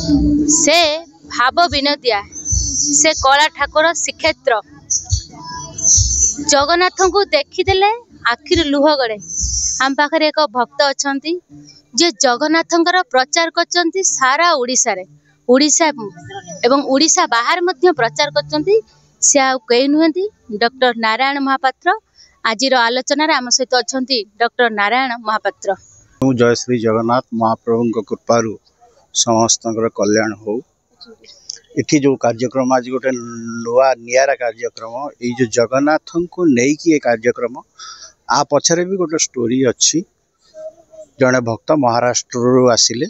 से भाव विनोदिया से कला ठाकुर श्रीक्षेत्र जगन्नाथ को देखीदेले आखिर लुह गड़े। आम पाखे एक भक्त अच्छा जे जगन्नाथंकर प्रचार कर सारा उड़ीसा रे उड़ीसा एवं उड़ीसा बाहर मध्य प्रचार कर से कई नुहति डॉक्टर नारायण महापात्र। आज आलोचना आम सहित अच्छा डॉक्टर नारायण महापात्र। जय श्री जगन्नाथ महाप्रभु कृपारू समस्त कल्याण हो। इठी जो कार्यक्रम आज गोटे नुआ नियारा कार्यक्रम ये जगन्नाथ को लेकिन ये कार्यक्रम आ पछरे भी गोटे स्टोरी अच्छी। जड़े भक्त महाराष्ट्र आसिले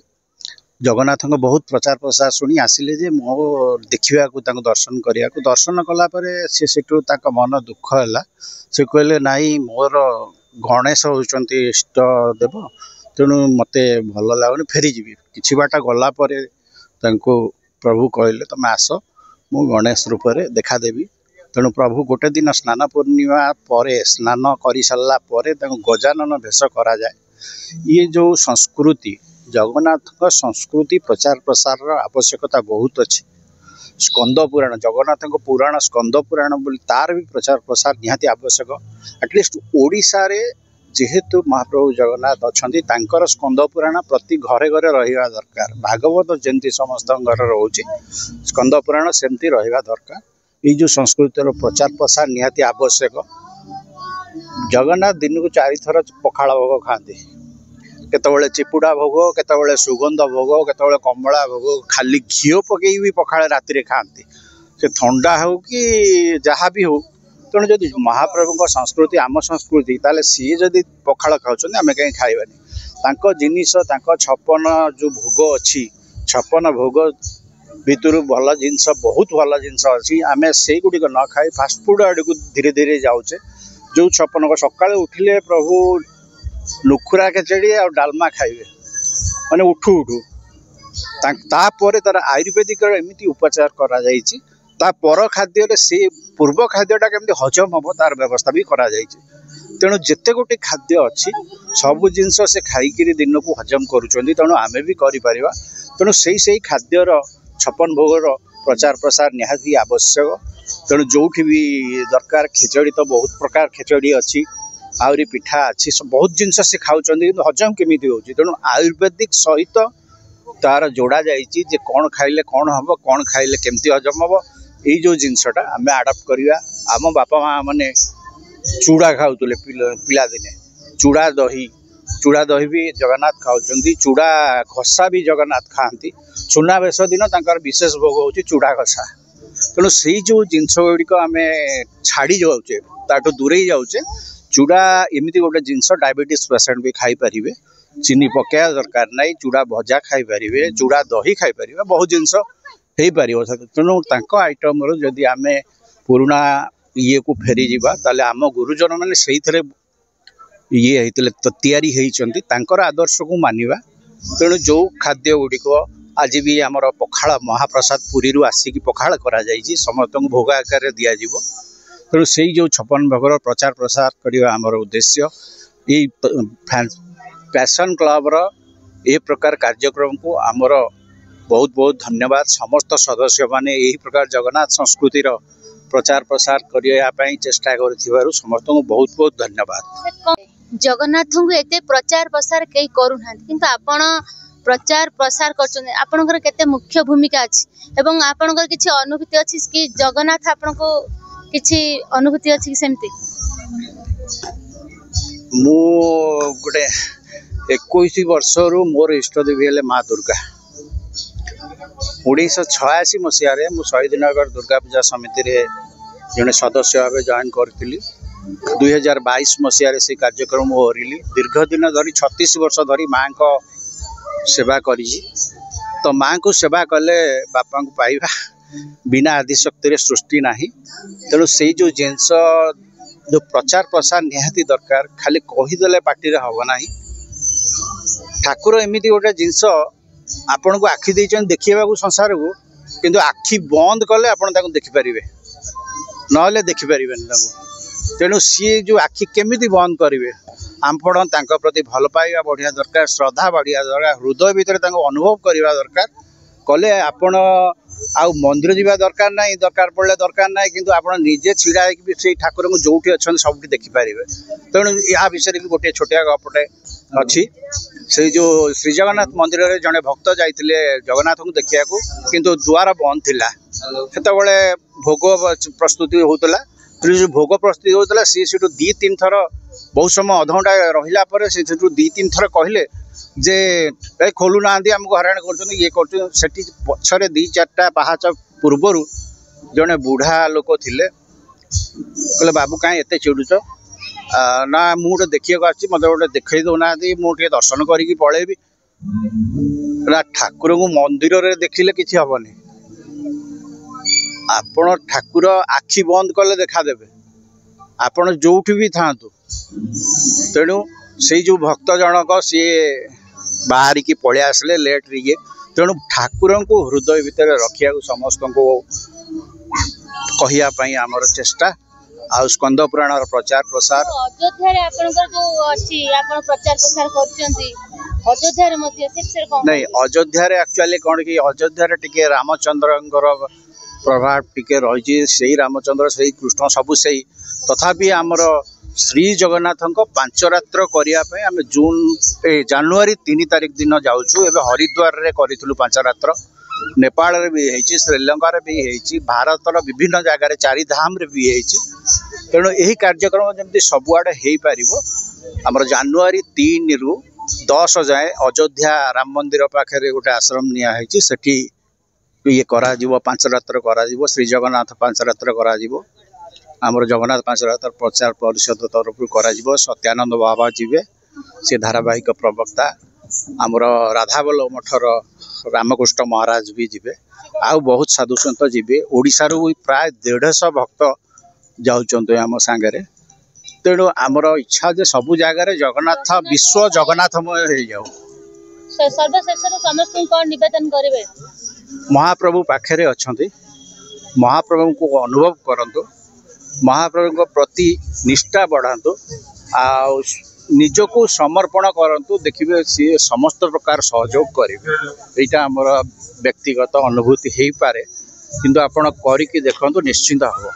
जगन्नाथ बहुत प्रचार प्रसार शुणी आसिले जे मो देखा दर्शन करने दर्शन कलापर सी सेठू मन दुख है। से कहले नाई मोर गणेश होती इष्ट देव तेणु मत भल लगुनि फेरी जी कि बाट गलापर प्रभु कहले तुम आस मु गणेश रूप से देखादेवी। तेणु प्रभु गोटे दिन स्नान पूर्णिमा पर स्नान कर सारा गजानन भेष करा जाए। ये जो संस्कृति जगन्नाथ संस्कृति प्रचार प्रसार आवश्यकता बहुत अच्छी। स्कंद पुराण जगन्नाथ पुराण स्कंद पुराण बोली तार भी प्रचार प्रसार निहाती आवश्यक। एटलिस्ट ओडिशा रे जेहेतु महाप्रभु जगन्नाथ अच्छा स्कंद पुराण प्रति घरे घरे रहा दरकार। भागवत जमी समस्त घर रोचे स्कंद पुराण सेमती रहा दरकार। ये जो संस्कृतिर प्रचार प्रसार निहाती आवश्यक। जगन्नाथ दिन को 4 थर पखाड़ भोग खाते केतबेले चिपुड़ा भोग केतबेले सुगंध भोग केतबेले कमला भोग खाली घीओ पकई भी पखाड़ राति खाते से थंडा हो कि जहाँ भी हो। तेणु जदि महाप्रभु संस्कृति आम संस्कृति ताले सी जदि पखाड़ खाऊँ आम कहीं खाइबानी जिनिस 56 जो भोग अच्छी 56 भोग भितर भल जिनस बहुत भल जिनस अच्छी आम से गुड़िक न खाई फास्टफुड आड़ को धीरे धीरे जाऊे। जो 56 सका उठिले प्रभु नुखुरा खेचड़ी और डालमा खाइबे माने उठू उठू तापर तार आयुर्वेदिक एमती उपचार करा जायछि। ता पर खाद्य से पूर्व खाद्यटा केमती हजम हम तार व्यवस्था भी करा जायछि। तेणु जिते गोटे खाद्य अच्छी सबु जिनस से खाई दिन को हजम करुँच तेणु आमे भी करिपरिबा। तेणु से खाद्यर 56 भोगर प्रचार प्रसार निहाती आवश्यक। तेणु जो भी दरकार खेचड़ी तो बहुत प्रकार खेचड़ी अच्छी आहरी पिठा अच्छी बहुत जिनस से खाऊँ हजम केमी हो। तेणु आयुर्वेदिक सहित तार जोड़ा जाइए जे कौन खाइले कौन हम कौन खाइले केमती हजम हम ये जो जिनसटा आम आडप्ट करवा। आम बापा माँ मैंने चूड़ा खाऊले पिला दिने चूड़ा दही भी जगन्नाथ खाऊँ। चूड़ा घसा भी जगन्नाथ खाती। सुनावेश दिन तांकर विशेष भोग होची चूड़ा घसा। तेणु से जो जिनस गुड़िक आम छाड़ी जाऊे ताठू दूरे जाऊे। चूड़ा एमती गोटे जिनस डायबिटीज पेसेंट भी खाई पारे चीनी पकड़ा दरकार ना। चूड़ा भजा खाई पारे चूड़ा दही खाई पारे बहुत जिनस हो पार। तेणु आइटम जदि आम पुराणा ये को फेरी जावा ताले आम गुरुजन मैंने से ये होते आदर्श को मानिबा। तेणु जो खाद्य गुड़िक आज भी आमर पखाड़ महाप्रसाद पुरी आसिक पखाड़ करा जाइए समस्त भोग आकार दिज्व। तेणु से जो 56 भोगर प्रचार प्रसार करवा आमर उद्देश्य। ये पैशन क्लब ए प्रकार कार्यक्रम को आमर बहुत बहुत धन्यवाद। समस्त सदस्य माने यही प्रकार जगन्नाथ संस्कृतिर प्रचार प्रसार करने चेष्टा कर समस्त को बहुत बहुत धन्यवाद। जगन्नाथ को एते प्रचार प्रसार कई करूना किंतु आपण प्रचार प्रसार कर केते मुख्य भूमिका अच्छी एवं आपणकर किछि अनुभूति अच्छी कि जगन्नाथ आपण को किछि अनुभूति अच्छी कि सेमती। मु गोटे 21 वर्ष रु मोर इष्ट देवी हेले माँ दुर्गा। 1986 मसीह मु शहीदनगर दुर्गा पूजा समिति रे जड़े सदस्य भाव जॉइन करी। 2022 मसीह से कार्यक्रम ओहरिली। दीर्घ दिन धरी 36 वर्ष धरी माँ को सेवा करी। तो माँ को सेवा कले बापा को पाइबा बिना आदिशक्ति सृष्टि नाही। तेणु से जो जिनस जो प्रचार प्रसार निहाती दरकार खाली कहीदेले पार्टी हम ना। ठाकुर एमती गोटे जिनस आपण को आखि देखा संसार को किंतु आखि बंद कले आप देखिपारे ना देखिपारे। तेणु सी जो आखि केमिति बंद करेंगे आपण प्रति भल पाइबा बढ़िया दरकार श्रद्धा बढ़िया दरकार हृदय भितर अनुभव करवा दरकार। कले आपण आउ मंदिर जावा दरकार ना दरकार पड़े दरकार ना कि आप निजे छिड़ा से ठाकुर को जो अच्छा सब देखिपारे तेणु या विषय भी गोटे छोटिया गपटे अच्छी से जो श्री जगन्नाथ मंदिर में जड़े भक्त जाते जगन्नाथ को देखा किंतु द्वार बंद थिला सेतबे भोग प्रस्तुति होता जो भोग प्रस्तुति होता सी से दी तीन थर बहुत समय अधघंटा रहा से दी तीन थर कहले जे खोलु ना आमको हराण कर पछरे दी चार्टा पहाच पूर्वर जड़े बुढ़ा लोक थिले कहले बाबू कहीं एत चिड़ुच ना मुझे देखा मत गोटे देखे दौना मुझे दर्शन करी पलैबी ना ठाकुर को मंदिर में देखिले किसी हेनी आपण ठाकुर आखि बंद कले देखादेवे आपण जो भी था तेणु से जो भक्त जनक सी बाहर की पलि आसले लेट रे तेणु ठाकुर को हृदय भितर रखा समस्त को कहवाई आमर चेष्टा आ स्कंद पुराण प्रचार प्रसार अयोध्या प्रचार प्रसार नहीं अयोध्या एक्चुअली कौन कि अयोध्या टिके रामचंद्र प्रभाव टिके रही से रामचंद्र से कृष्ण सबू से तथापि आमर श्री जगन्नाथ पांच रात्र करने आम जून जनवरी 3 तारिख दिन जाऊँ एवं हरिद्वार रे करूँ 5 रात्र नेपाल रे भी है श्रीलंका रे भी है भारतर विभिन्न जगार 4 धाम रे भी है तेणु यही कार्यक्रम जमी सबुआड़े हो पार आमर जनवरी 3 रु 10 जाए अयोध्या राम मंदिर पाखे गोटे आश्रम नियाई सेठी ये करा 5 रात्र करा श्री जगन्नाथ 5 रात्र करा आमर जगन्नाथ 5 रात्र प्रचार परिषद तरफ करा सत्यानंद बाबा जीवे से धारावाहिक प्रवक्ता आमर राधाबल्लभ मठर रामकृष्ण महाराज भी जीवे आउ बहुत साधु सन्त जीवे ओडिशा रू प्राय 150 भक्त जाउचंते आम सांगरे तेणु आमर इच्छा जे सबु जगार जगन्नाथ विश्व जगन्नाथमय हो जाऊ सर्वशेष समस्त कौन निवेदन करेंगे महाप्रभु पाखे अच्छा महाप्रभु को अनुभव करंतु महाप्रभु प्रति निष्ठा बढ़ातु आ निजको समर्पण करंतु देखिए सी समस्त प्रकार सहयोग करेंगे यहाँ आमर व्यक्तिगत अनुभूति हो पारे किंतु आपण करिकी देखंतु निश्चिंत हो।